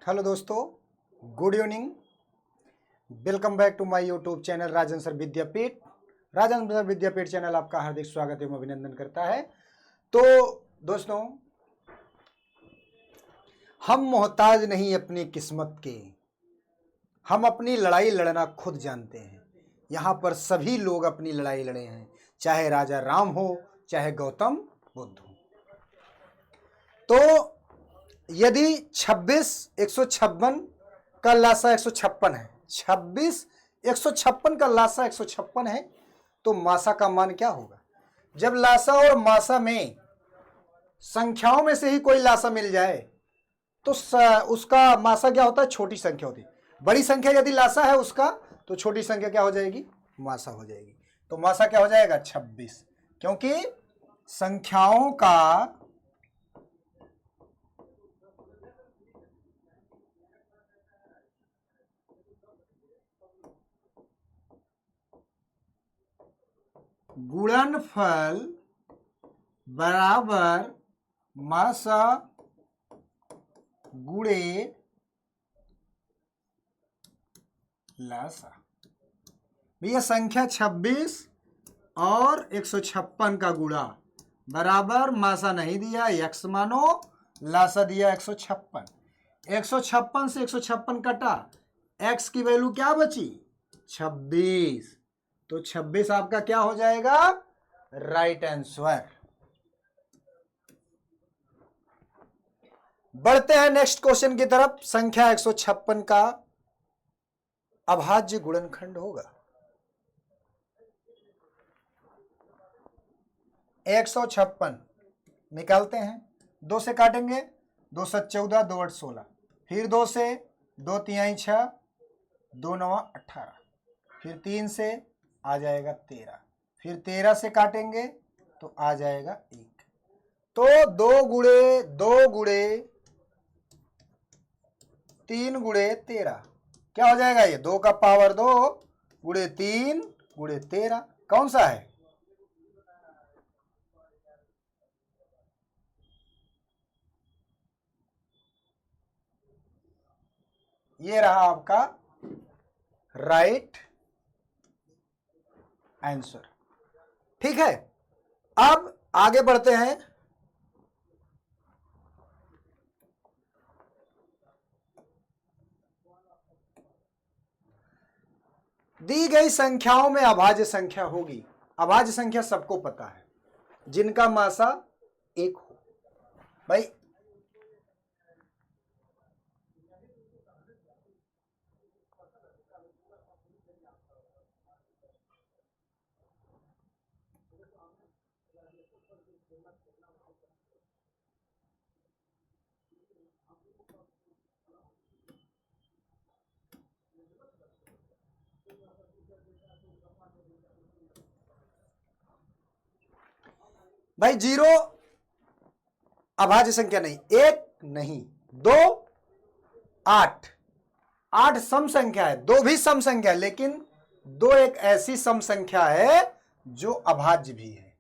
Hello दोस्तों, good evening. Welcome back to my YouTube channel Rajan sir Vidyapeeth. Rajan sir Vidyapeeth channel आपका हार्दिक स्वागत एवं अभिनंदन करता है। तो दोस्तों, हम मोहताज नहीं अपनी किस्मत के, हम अपनी लड़ाई लड़ना खुद जानते हैं। यहाँ पर सभी लोग अपनी लड़ाई लड़े हैं, चाहे राजा राम हो, चाहे गौतम बुद्ध हो। तो यदि 156 का लासा 156 है, 156 का लासा 156 है, तो मासा का मान क्या होगा? जब लासा और मासा में संख्याओं में से ही कोई लासा मिल जाए तो उसका मासा क्या होता है? छोटी संख्या होती है। बड़ी संख्या यदि लासा है उसका, तो छोटी संख्या क्या हो जाएगी? मासा हो जाएगी। तो मासा क्या हो जाएगा? 26, क्योंकि संख्याओं का गुणनफल बराबर मासा गुणे लासा। भैया संख्या 26 और 156 का गुणा बराबर मासा नहीं दिया, x मानो, लासा दिया 156। 156 से 156 कटा, x की वैल्यू क्या बची? 26। तो 26 आपका क्या हो जाएगा? Right answer. बढ़ते हैं नेक्स्ट क्वेश्चन की तरफ। संख्या 156 का अभाज्य गुणनखंड होगा 156। निकालते हैं। 2 से काटेंगे, 2 7 14, 2 8 16, फिर 2 से, 2 3 6, 2 9 18, फिर 3 से आ जाएगा 13, फिर 13 से काटेंगे तो आ जाएगा 1। तो 2 गुणे 2 गुणे 3 गुणे 13 क्या हो जाएगा? ये 2 का पावर 2 गुणे 3 गुणे 13 कौन सा है? ये रहा आपका राइट आंसर। ठीक है, अब आगे बढ़ते हैं। दी गई संख्याओं में अभाज्य संख्या होगी। अभाज्य संख्या सबको पता है, जिनका मासा 1 हो। भाई भाई 0 अभाज्य संख्या नहीं, 1 नहीं, 2 8। 8 सम संख्या है, 2 भी सम संख्या है, लेकिन 2 एक ऐसी सम संख्या है जो अभाज्य भी है।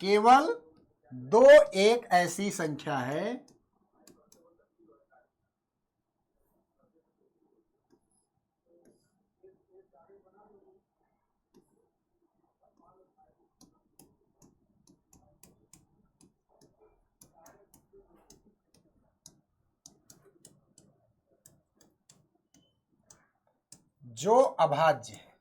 केवल 2 एक ऐसी संख्या है जो अभाज्य है।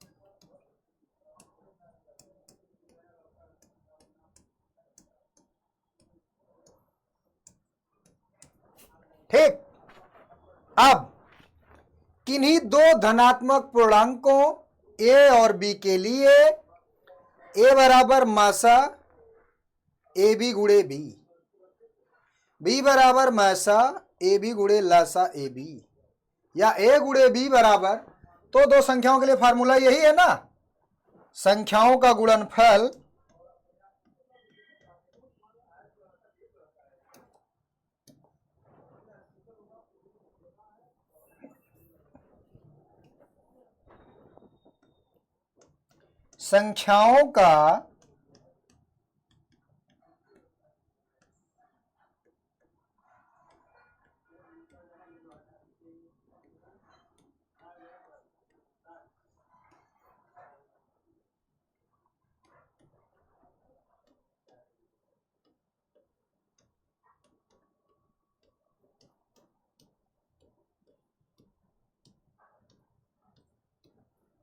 ठीक, अब किन्हीं 2 धनात्मक पूर्णांकों a और b के लिए a बराबर मासा ए बी गुणे बी, b बराबर मासा ए बी गुणे लासा ए बी, या a गुणे b बराबर, तो 2 संख्याओं के लिए फार्मूला यही है ना, संख्याओं का गुणनफल संख्याओं का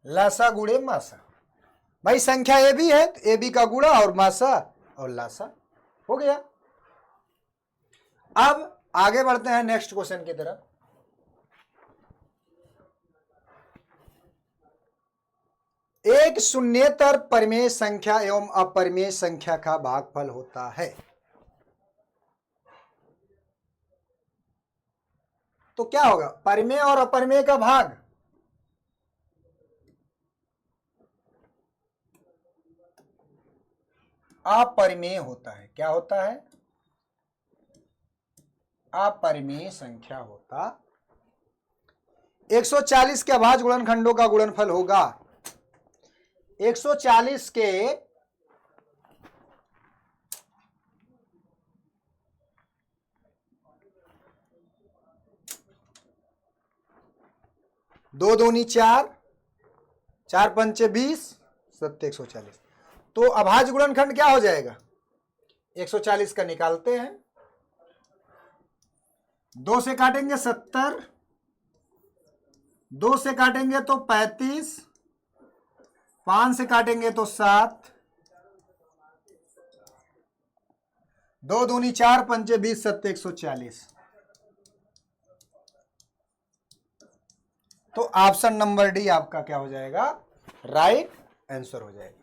लासा गुणे मासा। भाई संख्या ए बी है तो ए बी का गुणा और मासा और लासा हो गया। अब आगे बढ़ते हैं नेक्स्ट क्वेश्चन की तरफ। एक शून्येतर परिमेय संख्या एवं अपरिमेय संख्या का भागफल होता है। तो क्या होगा? परिमेय और अपरिमेय का भाग। अपरिमेय होता है। क्या होता है? अपरिमेय संख्या होता। 140 के अभाज्य गुणनखंडों का गुणनफल होगा 140 के दो दूनी 4, 4 पंचे 20, 7 140। तो अभाज्य गुणनखंड क्या हो जाएगा? 140 का निकालते हैं। 2 से काटेंगे 70, 2 से काटेंगे तो 35, 5 से काटेंगे तो 7, 2 दूनी 4 पंचे 20, 7 140। तो ऑप्शन नंबर डी आपका क्या हो जाएगा? राइट आंसर हो जाएगा।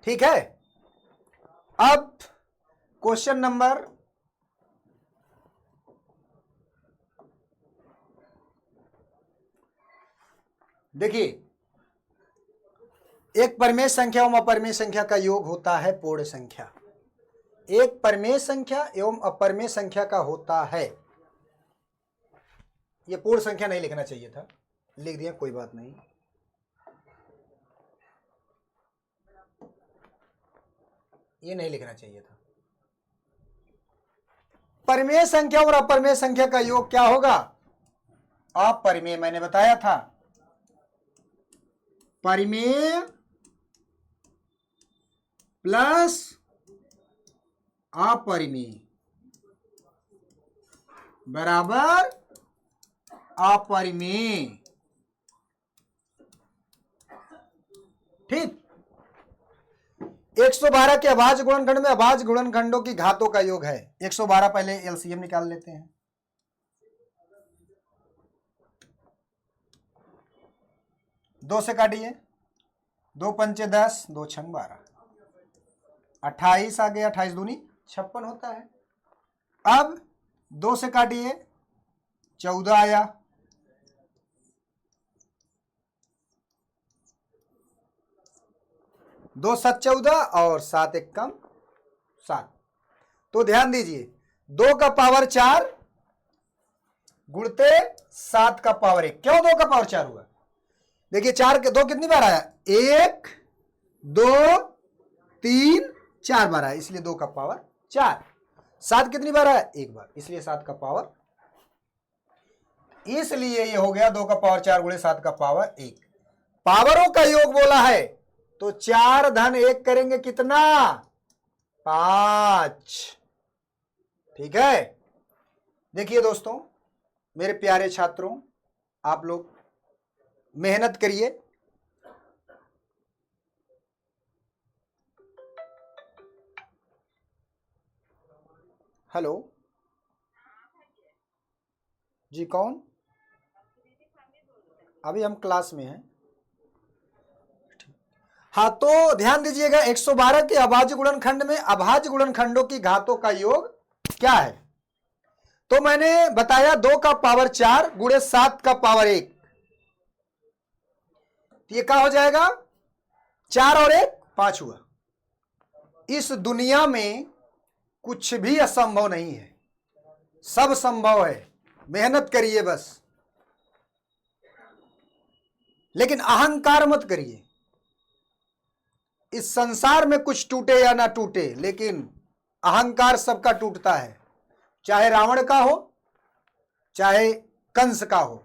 ठीक है। अब क्वेश्चन नंबर देखिए, एक परिमेय संख्या एवं अपरिमेय संख्या का योग होता है पूर्ण संख्या। एक परिमेय संख्या एवं अपरिमेय संख्या का होता है। यह पूर्ण संख्या नहीं लिखना चाहिए था, लिख दिया, कोई बात नहीं। ये नहीं लिखना चाहिए था। परिमेय संख्या और अपरिमेय संख्या का योग क्या होगा? अपरिमेय। मैंने बताया था परिमेय प्लस अपरिमेय बराबर अपरिमेय। ठीक। 112 के अभाज्य गुणनखंड में अभाज्य गुणनखंडों की घातों का योग है 112। पहले एलसीएम निकाल लेते हैं। दो से काटिए, 2 पंचे 10, 2 छंग 12, 28 आ गया, 28 दूनी 56 होता है। अब 2 से काटिए, 14 आया, 2 7 14 और 7 1 कम 7। तो ध्यान दीजिए, 2 का पावर 4 गुणते 7 का पावर 1। क्यों 2 का पावर 4 हुआ? देखिए 4 के 2 कितनी बार आया? 1 2 3 4 बार आया, इसलिए 2 का पावर 4। 7 कितनी बार आया? 1 बार, इसलिए 7 का पावर, इसलिए ये हो गया 2 का पावर 4 गुणे 7 का पावर 1। पावरों का योग बोला है तो 4 धन 1 करेंगे कितना? 5। ठीक है। देखिए दोस्तों, मेरे प्यारे छात्रों, आप लोग मेहनत करिए। हेलो जी, कौन? अभी हम क्लास में हैं। हाँ, तो ध्यान दीजिएगा, 112 के अभाज्य गुणनखंड में अभाज्य गुणनखंडों की घातों का योग क्या है? तो मैंने बताया 2 का पावर 4 गुणे 7 का पावर 1, ये क्या हो जाएगा? 4 और 1 5 हुआ। इस दुनिया में कुछ भी असंभव नहीं है, सब संभव है, मेहनत करिए बस, लेकिन अहंकार मत करिए। इस संसार में कुछ टूटे या ना टूटे, लेकिन अहंकार सबका टूटता है, चाहे रावण का हो चाहे कंस का हो।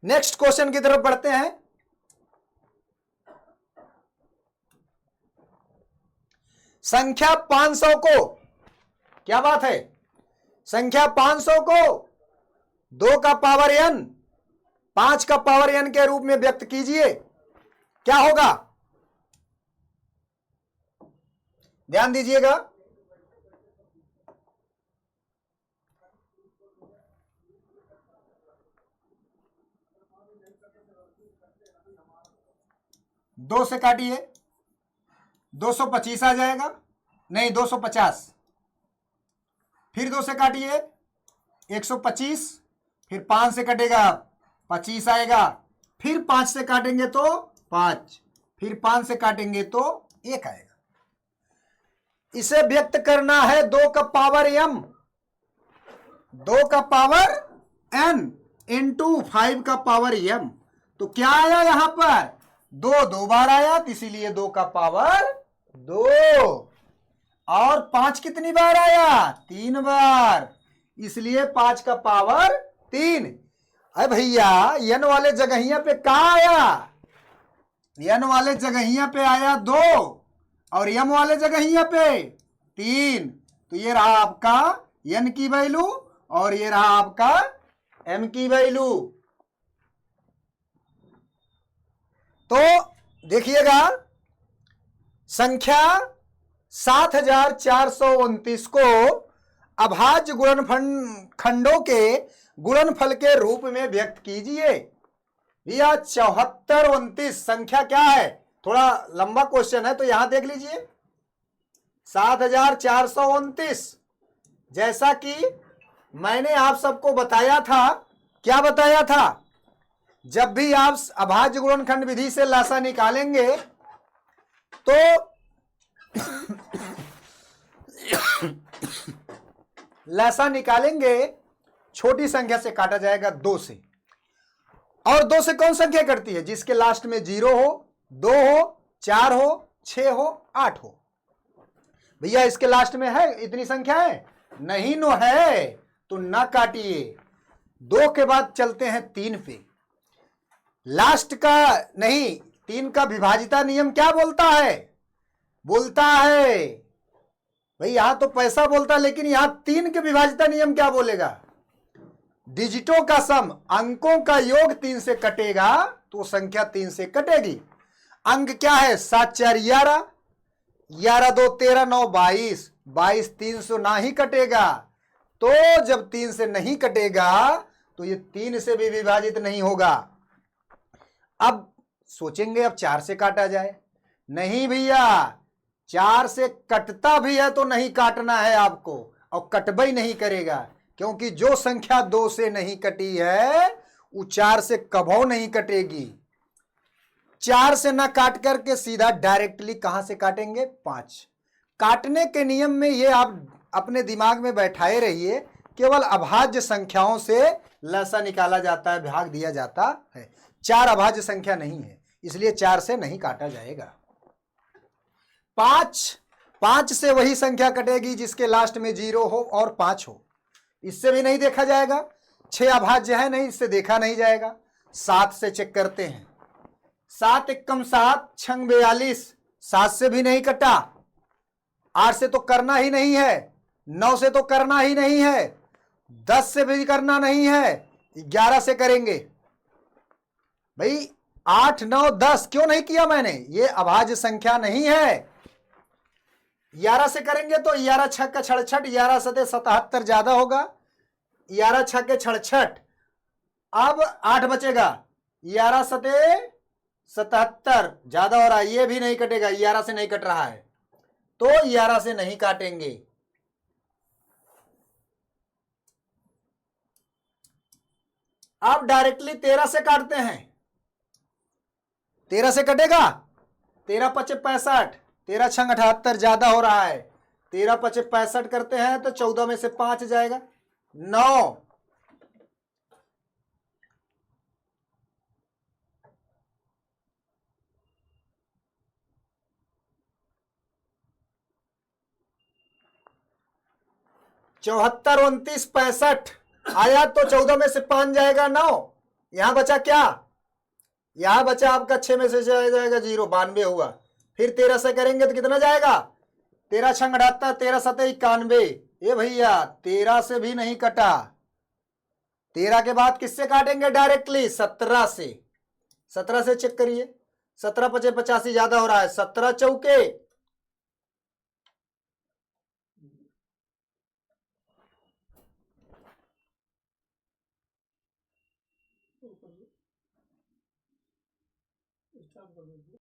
नेक्स्ट क्वेश्चन की तरफ बढ़ते हैं। संख्या 500 को, क्या बात है, संख्या 500 को 2 का पावर n 5 का पावर n के रूप में व्यक्त कीजिए, क्या होगा? ध्यान दीजिएगा। दो से काटिए, 225 आ जाएगा, नहीं 250, फिर 2 से काटिए 125, फिर 5 से कटेगा 25 आएगा, फिर 5 से काटेंगे तो 5, फिर 5 से काटेंगे तो 1 आएगा। इसे व्यक्त करना है 2 का पावर m, 2 का पावर n इंटू 5 का पावर m। तो क्या आया यहां पर? 2 बार आया, इसीलिए 2 का पावर 2। और 5 कितनी बार आया? 3 बार, इसलिए 5 का पावर 3। अरे भैया n वाले जगहिया पे क्या आया? n वाले जगहिया पे आया 2 और m वाले जगहिया पे 3। तो ये रहा आपका n की वैल्यू और ये रहा आपका m की वैल्यू। तो देखिएगा, संख्या 7429 को अभाज्य गुणनखंडों के गुणनफल के रूप में व्यक्त कीजिए। भैया 7429 संख्या क्या है? थोड़ा लंबा क्वेश्चन है तो यहां देख लीजिए। 7429, जैसा कि मैंने आप सबको बताया था, क्या बताया था? जब भी आप अभाज्य गुणनखंड विधि से लासा निकालेंगे तो लासा निकालेंगे, छोटी संख्या से काटा जाएगा 2 से। और 2 से कौन संख्या कटती है? जिसके लास्ट में 0 हो, 2 हो, 4 हो, 6 हो, 8 हो। भैया इसके लास्ट में है इतनी संख्या है? नहीं नो है, तो ना काटिए। 2 के बाद चलते हैं 3 पे। लास्ट का नहीं, 3 का विभाजिता नियम क्या बोलता है? बोलता है भाई, यहां तो पैसा बोलता है, लेकिन यहां 3 के विभाजिता नियम क्या बोलेगा? डिजिटों का सम, अंकों का योग 3 से कटेगा तो संख्या 3 से कटेगी। अंक क्या है? 7 4 11, 11 2 13, 9 22, 22 3 से ना ही कटेगा। तो जब 3 से नहीं कटेगा तो ये 3 से भी विभाजित नहीं होगा। अब सोचेंगे अब 4 से काटा जाए, नहीं भैया, 4 से कटता भी है तो नहीं काटना है आपको, और कटबई नहीं करेगा, क्योंकि जो संख्या 2 से नहीं कटी है वो 4 से कभो नहीं कटेगी। 4 से ना काट करके सीधा डायरेक्टली कहां से काटेंगे? 5। काटने के नियम में ये आप अपने दिमाग में बैठाए रहिए, केवल अभाज्य संख्याओं से लसा निकाला जाता है, भाग दिया जाता है। 4 अभाज्य संख्या नहीं है, इसलिए 4 से नहीं काटा जाएगा। 5 से वही संख्या कटेगी जिसके लास्ट में 0 हो और 5 हो, इससे भी नहीं देखा जाएगा। 6 अभाज्य है, नहीं, इससे देखा नहीं जाएगा। 7 से चेक करते हैं, 7 एकम 7, 6 42, 7 से भी नहीं कटा। 8 से तो करना ही नहीं है, 9 से तो करना ही नहीं है, 10 से भी करना नहीं है, 11 से करेंगे। भाई 8 9 10 क्यों नहीं किया मैंने? ये अभाज्य संख्या नहीं है। 11 से करेंगे तो 11 6 का 66, 11 सते 77 ज्यादा होगा, 11 6 के 66। अब 8 बचेगा, 11 सते 77 ज्यादा हो रहा है, ये भी नहीं कटेगा, 11 से नहीं कट रहा है। तो 11 से नहीं काटेंगे। अब डायरेक्टली 13 से काटते हैं। 13 से कटेगा, 13 पचे 65, 13 छंग 78, ज्यादा हो रहा है। 13 पचे 65 करते हैं तो 14 में से 5 जाएगा, 9। चौहत्तर 29 65 आया तो 14 में से 5 जाएगा, 9। यहां बचा क्या, यहां बचा आपका 6 में से जाएगा 0, 92 हुआ। फिर 13 से करेंगे तो कितना जाएगा, 13 छंग 78, 13 सते 91। ये भैया 13 से भी नहीं कटा। 13 के बाद किससे काटेंगे डायरेक्टली, 17 से। 17 से चेक करिए, 17 पचे 85 ज्यादा हो रहा है, 17 चौके